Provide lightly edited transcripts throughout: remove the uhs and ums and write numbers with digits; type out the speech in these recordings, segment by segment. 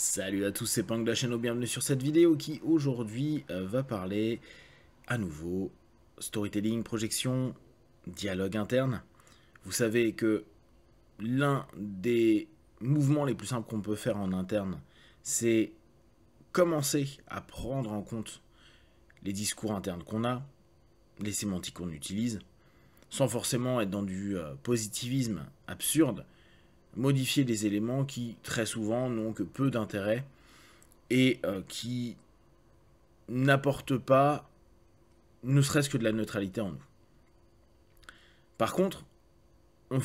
Salut à tous, c'est Pang de la chaîne, bienvenue sur cette vidéo qui aujourd'hui va parler à nouveau storytelling, projection, dialogue interne. Vous savez que l'un des mouvements les plus simples qu'on peut faire en interne, c'est commencer à prendre en compte les discours internes qu'on a, les sémantiques qu'on utilise, sans forcément être dans du positivisme absurde, modifier des éléments qui très souvent n'ont que peu d'intérêt et qui n'apportent pas ne serait-ce que de la neutralité en nous. Par contre, on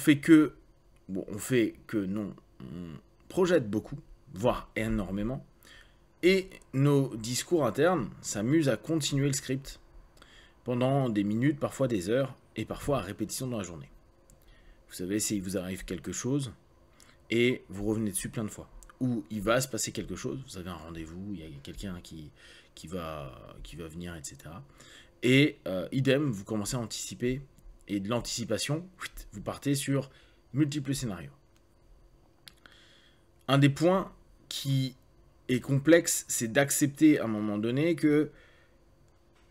projette beaucoup, voire énormément, et nos discours internes s'amusent à continuer le script pendant des minutes, parfois des heures, et parfois à répétition dans la journée. Vous savez, s'il vous arrive quelque chose, et vous revenez dessus plein de fois. Ou il va se passer quelque chose, vous avez un rendez-vous, il y a quelqu'un qui va venir, etc. Et idem, vous commencez à anticiper, et de l'anticipation, vous partez sur multiples scénarios. Un des points qui est complexe, c'est d'accepter à un moment donné que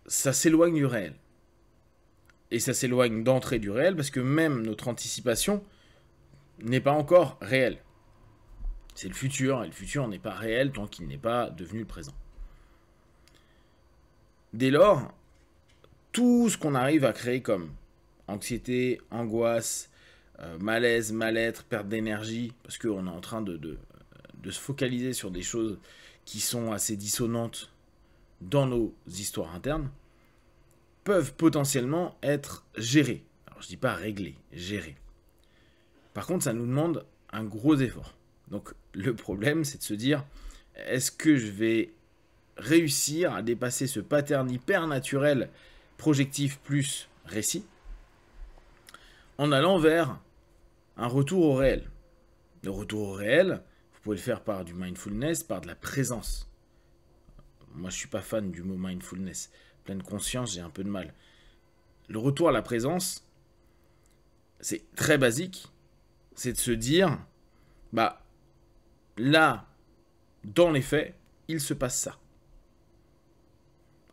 ça s'éloigne du réel. Et ça s'éloigne d'entrée du réel, parce que même notre anticipation n'est pas encore réel. C'est le futur, et le futur n'est pas réel tant qu'il n'est pas devenu le présent. Dès lors, tout ce qu'on arrive à créer comme anxiété, angoisse, malaise, mal-être, perte d'énergie, parce qu'on est en train de se focaliser sur des choses qui sont assez dissonantes dans nos histoires internes, peuvent potentiellement être gérées. Alors je dis pas réglées, gérées. Par contre, ça nous demande un gros effort. Donc, le problème, c'est de se dire, est-ce que je vais réussir à dépasser ce pattern hyper naturel, projectif plus récit, en allant vers un retour au réel. Le retour au réel, vous pouvez le faire par du mindfulness, par de la présence. Moi, je ne suis pas fan du mot mindfulness. Pleine conscience, j'ai un peu de mal. Le retour à la présence, c'est très basique. C'est de se dire, bah, là, dans les faits, il se passe ça.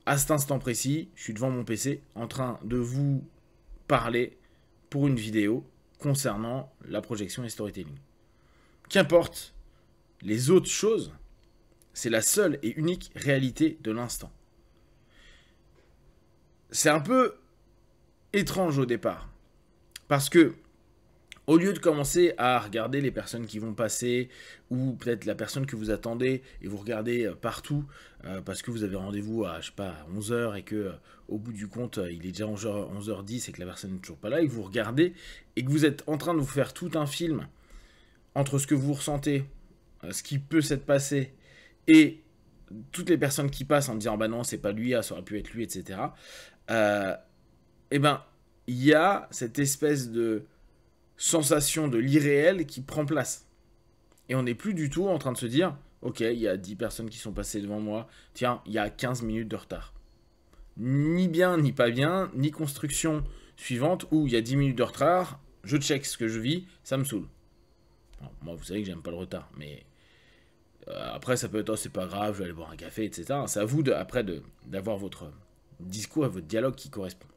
À cet instant précis, je suis devant mon PC, en train de vous parler pour une vidéo concernant la projection et storytelling. Qu'importe les autres choses, c'est la seule et unique réalité de l'instant. C'est un peu étrange au départ, parce que au lieu de commencer à regarder les personnes qui vont passer, ou peut-être la personne que vous attendez, et vous regardez partout, parce que vous avez rendez-vous à, je sais pas, 11h, et que au bout du compte, il est déjà 11h10, et que la personne n'est toujours pas là, et que vous regardez, et que vous êtes en train de vous faire tout un film, entre ce que vous ressentez, ce qui peut s'être passé, et toutes les personnes qui passent en disant, bah non, c'est pas lui, ça aurait pu être lui, etc. Eh ben, il y a cette espèce de sensation de l'irréel qui prend place. Et on n'est plus du tout en train de se dire, ok, il y a 10 personnes qui sont passées devant moi, tiens, il y a 15 minutes de retard. Ni bien, ni pas bien, ni construction suivante où il y a 10 minutes de retard, je check ce que je vis, ça me saoule. Alors, moi, vous savez que j'aime pas le retard, mais après, ça peut être, oh, c'est pas grave, je vais aller boire un café, etc. C'est à vous, après, d'avoir votre discours et votre dialogue qui correspond.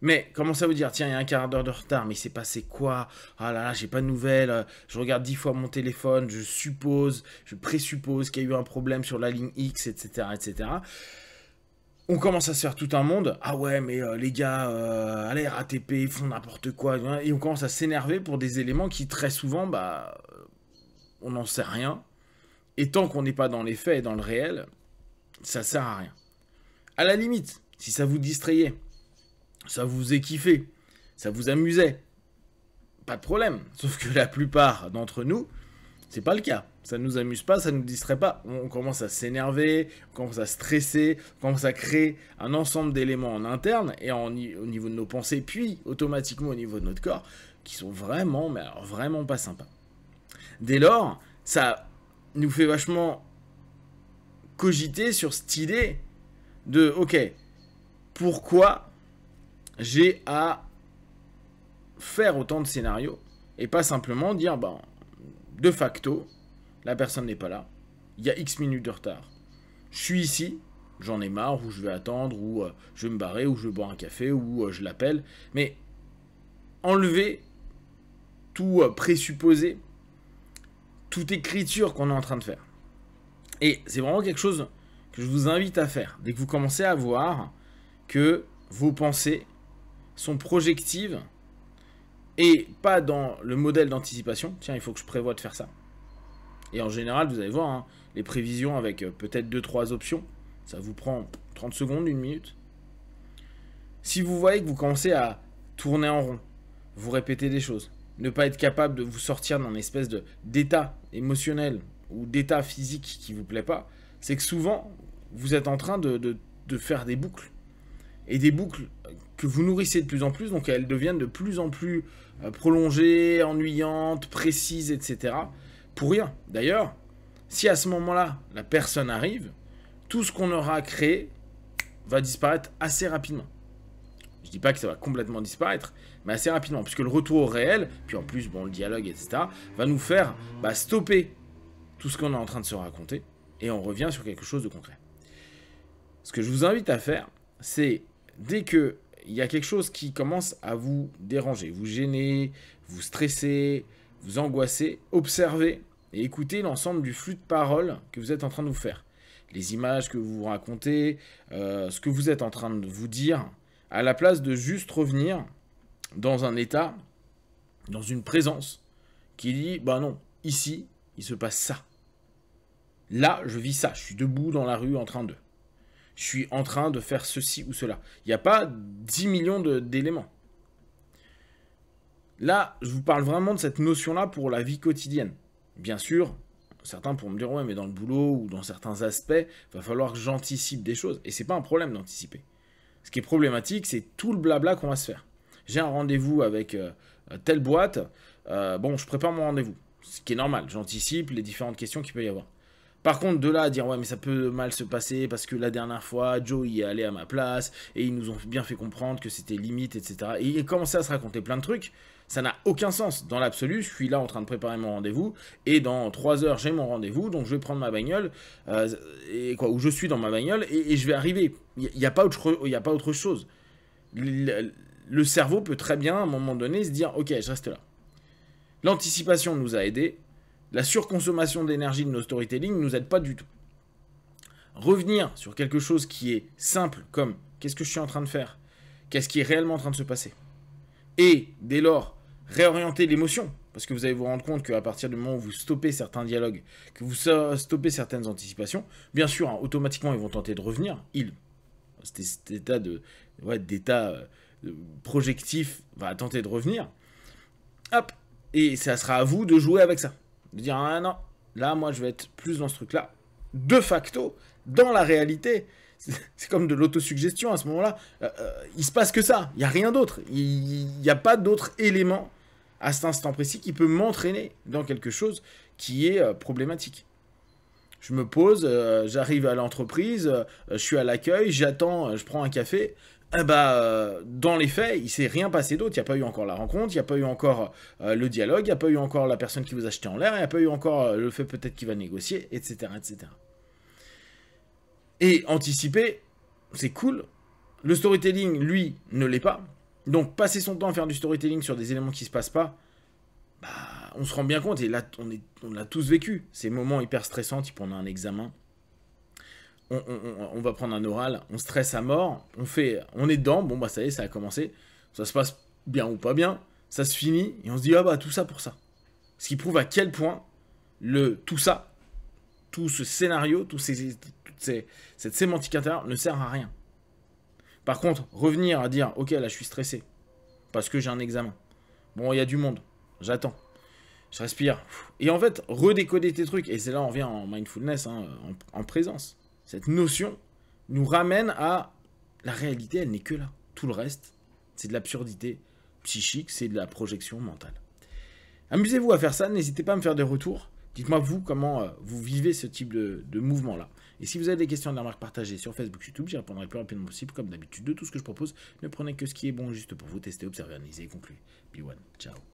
Mais commencez à vous dire, tiens, il y a un quart d'heure de retard, mais il s'est passé quoi? Ah là là, j'ai pas de nouvelles, je regarde 10 fois mon téléphone, je présuppose qu'il y a eu un problème sur la ligne X, etc., etc. On commence à se faire tout un monde. Ah ouais, mais les gars, à la RATP, ils font n'importe quoi. Et on commence à s'énerver pour des éléments qui, très souvent, bah, on n'en sait rien. Et tant qu'on n'est pas dans les faits et dans le réel, ça sert à rien. À la limite, si ça vous distrayait, ça vous faisait kiffer, ça vous amusait, pas de problème. Sauf que la plupart d'entre nous, c'est pas le cas. Ça nous amuse pas, ça nous distrait pas. On commence à s'énerver, on commence à stresser, on commence à créer un ensemble d'éléments en interne et au niveau de nos pensées, puis automatiquement au niveau de notre corps, qui sont vraiment, mais alors vraiment pas sympas. Dès lors, ça nous fait vachement cogiter sur cette idée de, ok, pourquoi j'ai à faire autant de scénarios et pas simplement dire, ben, de facto, la personne n'est pas là, il y a X minutes de retard. Je suis ici, j'en ai marre, ou je vais attendre, ou je vais me barrer, ou je vais boire un café, ou je l'appelle. Mais enlever tout présupposé, toute écriture qu'on est en train de faire. Et c'est vraiment quelque chose que je vous invite à faire. Dès que vous commencez à voir que vos pensées sont projectives et pas dans le modèle d'anticipation. Tiens, il faut que je prévoie de faire ça. Et en général, vous allez voir, hein, les prévisions avec peut-être 2-3 options, ça vous prend 30 secondes, 1 minute. Si vous voyez que vous commencez à tourner en rond, vous répétez des choses, ne pas être capable de vous sortir d'un espèce d'état émotionnel ou d'état physique qui ne vous plaît pas, c'est que souvent, vous êtes en train de faire des boucles. Et des boucles que vous nourrissez de plus en plus, donc elles deviennent de plus en plus prolongées, ennuyantes, précises, etc. Pour rien. D'ailleurs, si à ce moment-là, la personne arrive, tout ce qu'on aura créé va disparaître assez rapidement. Je dis pas que ça va complètement disparaître, mais assez rapidement, puisque le retour au réel, puis en plus, bon, le dialogue, etc., va nous faire stopper tout ce qu'on est en train de se raconter, et on revient sur quelque chose de concret. Ce que je vous invite à faire, c'est, dès qu'il y a quelque chose qui commence à vous déranger, vous gêner, vous stresser, vous angoisser, observez et écoutez l'ensemble du flux de paroles que vous êtes en train de vous faire. Les images que vous vous racontez, ce que vous êtes en train de vous dire, à la place de juste revenir dans un état, dans une présence, qui dit, bah non, ici, il se passe ça. Là, je vis ça, je suis debout dans la rue en train de... Je suis en train de faire ceci ou cela. Il n'y a pas 10 millions d'éléments. Là, je vous parle vraiment de cette notion-là pour la vie quotidienne. Bien sûr, certains pourront me dire, ouais, mais dans le boulot ou dans certains aspects, il va falloir que j'anticipe des choses. Et c'est pas un problème d'anticiper. Ce qui est problématique, c'est tout le blabla qu'on va se faire. J'ai un rendez-vous avec telle boîte. Bon, je prépare mon rendez-vous. Ce qui est normal. J'anticipe les différentes questions qu'il peut y avoir. Par contre, de là à dire, ouais, mais ça peut mal se passer parce que la dernière fois, Joe y est allé à ma place et ils nous ont bien fait comprendre que c'était limite, etc. Et il a commencé à se raconter plein de trucs. Ça n'a aucun sens. Dans l'absolu, je suis là en train de préparer mon rendez-vous et dans 3 heures, j'ai mon rendez-vous. Donc, je vais prendre ma bagnole où je suis dans ma bagnole et je vais arriver. Il n'y a pas autre chose. Le cerveau peut très bien, à un moment donné, se dire, ok, je reste là. L'anticipation nous a aidés. La surconsommation d'énergie de nos storytelling ne nous aide pas du tout. Revenir sur quelque chose qui est simple, comme qu'est-ce que je suis en train de faire, qu'est-ce qui est réellement en train de se passer, et dès lors, réorienter l'émotion, parce que vous allez vous rendre compte qu'à partir du moment où vous stoppez certains dialogues, que vous stoppez certaines anticipations, bien sûr, hein, automatiquement, ils vont tenter de revenir. Cet état d'état projectif va tenter de revenir. Hop, et ça sera à vous de jouer avec ça. De dire, ah non, là, moi, je vais être plus dans ce truc-là. De facto, dans la réalité, c'est comme de l'autosuggestion à ce moment-là. Il se passe que ça. Il n'y a rien d'autre. Il n'y a pas d'autre élément à cet instant précis qui peut m'entraîner dans quelque chose qui est problématique. Je me pose, j'arrive à l'entreprise, je suis à l'accueil, j'attends, je prends un café. Dans les faits, il ne s'est rien passé d'autre. Il n'y a pas eu encore la rencontre, il n'y a pas eu encore le dialogue, il n'y a pas eu encore la personne qui vous a jeté en l'air, il n'y a pas eu encore le fait peut-être qu'il va négocier, etc., etc. Et anticiper, c'est cool. Le storytelling, lui, ne l'est pas. Donc, passer son temps à faire du storytelling sur des éléments qui ne se passent pas, on se rend bien compte, et là, on l'a tous vécu. Ces moments hyper stressants, type on a un examen, on va prendre un oral, on stresse à mort, on est dedans, bon ça y est, ça a commencé, ça se passe bien ou pas bien, ça se finit, et on se dit, tout ça pour ça. Ce qui prouve à quel point tout ça, tout ce scénario, cette sémantique intérieure ne sert à rien. Par contre, revenir à dire, ok, là je suis stressé, parce que j'ai un examen. Bon, il y a du monde, j'attends, je respire. Et en fait, redécoder tes trucs, et c'est là on revient en mindfulness, en présence. Cette notion nous ramène à la réalité, elle n'est que là. Tout le reste, c'est de l'absurdité psychique, c'est de la projection mentale. Amusez-vous à faire ça, n'hésitez pas à me faire des retours. Dites-moi vous comment vous vivez ce type de mouvement-là. Et si vous avez des questions, des remarques partagées sur Facebook, YouTube, j'y répondrai le plus rapidement possible, comme d'habitude, de tout ce que je propose. Ne prenez que ce qui est bon juste pour vous tester, observer, analyser et conclure. Be one, ciao.